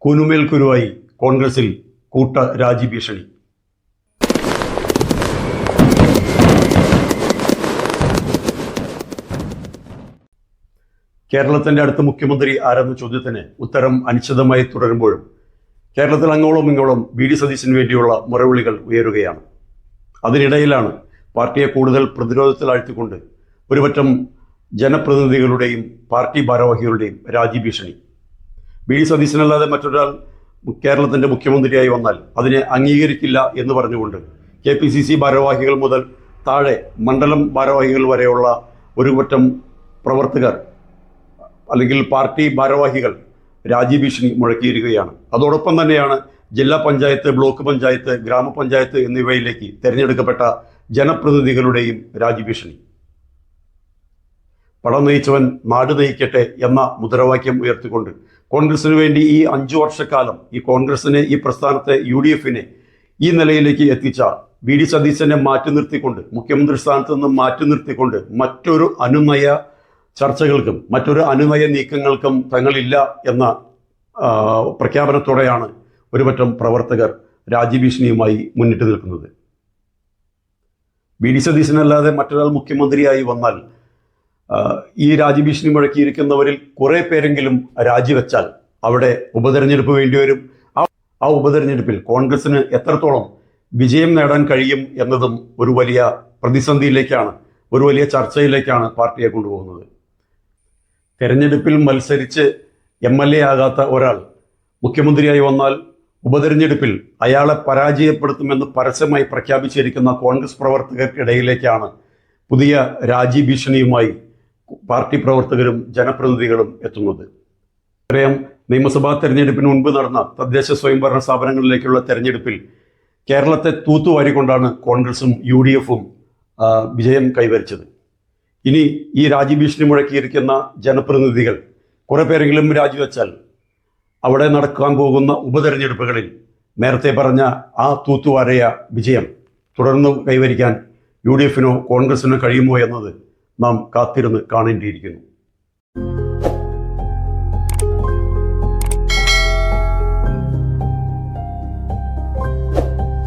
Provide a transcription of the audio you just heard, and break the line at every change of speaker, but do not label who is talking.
കുനുമേൽ കുരുവായി കോൺഗ്രസിൽ കൂട്ട രാജിഭീഷണി. കേരളത്തിന്റെ അടുത്ത മുഖ്യമന്ത്രി ആരെന്ന ചോദ്യത്തിന് ഉത്തരം അനിശ്ചിതമായി തുടരുമ്പോഴും കേരളത്തിൽ അങ്ങോളം ഇങ്ങോളം വി.ഡി. സതീശന് വേണ്ടിയുള്ള മുറവിളികൾ ഉയരുകയാണ്. അതിനിടയിലാണ് പാർട്ടിയെ കൂടുതൽ പ്രതിരോധത്തിലാഴ്ത്തിക്കൊണ്ട് ഒരുപറ്റം ജനപ്രതിനിധികളുടെയും പാർട്ടി ഭാരവാഹികളുടെയും രാജിഭീഷണി. വി.ഡി. സതീശനല്ലാതെ മറ്റൊരാൾ കേരളത്തിന്റെ മുഖ്യമന്ത്രിയായി വന്നാൽ അതിനെ അംഗീകരിക്കില്ല എന്ന് പറഞ്ഞുകൊണ്ട് KPCC ഭാരവാഹികൾ മുതൽ താഴെ മണ്ഡലം ഭാരവാഹികൾ വരെയുള്ള ഒരുപറ്റം പ്രവർത്തകർ അല്ലെങ്കിൽ പാർട്ടി ഭാരവാഹികൾ രാജിഭീഷണി മുഴക്കിയിരിക്കുകയാണ്. അതോടൊപ്പം തന്നെയാണ് ജില്ലാ പഞ്ചായത്ത്, ബ്ലോക്ക് പഞ്ചായത്ത്, ഗ്രാമപഞ്ചായത്ത് എന്നിവയിലേക്ക് തിരഞ്ഞെടുക്കപ്പെട്ട ജനപ്രതിനിധികളുടെയും രാജിഭീഷണി. പടം നയിച്ചവൻ നാട് നയിക്കട്ടെ എന്ന മുദ്രാവാക്യം ഉയർത്തിക്കൊണ്ട് കോൺഗ്രസിന് വേണ്ടി ഈ 5 വർഷക്കാലം ഈ കോൺഗ്രസിനെ, ഈ പ്രസ്ഥാനത്തെ, UDF-നെ ഈ നിലയിലേക്ക് എത്തിച്ച വി.ഡി. സതീശനെ മാറ്റി നിർത്തിക്കൊണ്ട്, മുഖ്യമന്ത്രി സ്ഥാനത്ത് നിന്ന് മാറ്റി നിർത്തിക്കൊണ്ട് മറ്റൊരു അനുനയ ചർച്ചകൾക്കും മറ്റൊരു അനുനയ നീക്കങ്ങൾക്കും തങ്ങളില്ല എന്ന പ്രഖ്യാപനത്തോടെയാണ് ഒരുപറ്റം പ്രവർത്തകർ രാജിഭീഷണിയുമായി മുന്നിട്ട് നിൽക്കുന്നത്. വി.ഡി. സതീശനല്ലാതെ മറ്റൊരാൾ മുഖ്യമന്ത്രിയായി വന്നാൽ ഈ രാജിഭീഷണി മുഴക്കിയിരിക്കുന്നവരിൽ കുറെ പേരെങ്കിലും രാജിവെച്ചാൽ അവിടെ ഉപതെരഞ്ഞെടുപ്പ് വേണ്ടിവരും. ആ ഉപതെരഞ്ഞെടുപ്പിൽ കോൺഗ്രസിന് എത്രത്തോളം വിജയം നേടാൻ കഴിയും എന്നതും ഒരു വലിയ പ്രതിസന്ധിയിലേക്കാണ്, ഒരു വലിയ ചർച്ചയിലേക്കാണ് പാർട്ടിയെ കൊണ്ടുപോകുന്നത്. തെരഞ്ഞെടുപ്പിൽ മത്സരിച്ച് MLA ആകാത്ത ഒരാൾ മുഖ്യമന്ത്രിയായി വന്നാൽ ഉപതെരഞ്ഞെടുപ്പിൽ അയാളെ പരാജയപ്പെടുത്തുമെന്ന് പരസ്യമായി പ്രഖ്യാപിച്ചിരിക്കുന്ന കോൺഗ്രസ് പ്രവർത്തകർക്കിടയിലേക്കാണ് പുതിയ രാജിഭീഷണിയുമായി പാർട്ടി പ്രവർത്തകരും ജനപ്രതിനിധികളും എത്തുന്നത്. അറിയാം, നിയമസഭാ തെരഞ്ഞെടുപ്പിന് മുൻപ് നടന്ന തദ്ദേശ സ്വയംഭരണ സ്ഥാപനങ്ങളിലേക്കുള്ള തെരഞ്ഞെടുപ്പിൽ കേരളത്തെ തൂത്തുവാരിക്കൊണ്ടാണ് കോൺഗ്രസും UDF-ഉം വിജയം കൈവരിച്ചത്. ഇനി ഈ രാജിഭീഷണി മുഴക്കിയിരിക്കുന്ന ജനപ്രതിനിധികൾ കുറെ പേരെങ്കിലും രാജിവെച്ചാൽ അവിടെ നടക്കാൻ പോകുന്ന ഉപതെരഞ്ഞെടുപ്പുകളിൽ നേരത്തെ പറഞ്ഞ ആ തൂത്തുവാരയ വിജയം തുടർന്ന് കൈവരിക്കാൻ UDF-നോ കോൺഗ്രസിനോ കഴിയുമോ എന്നത് നാം കാത്തിരുന്ന് കാണേണ്ടിയിരിക്കുന്നു.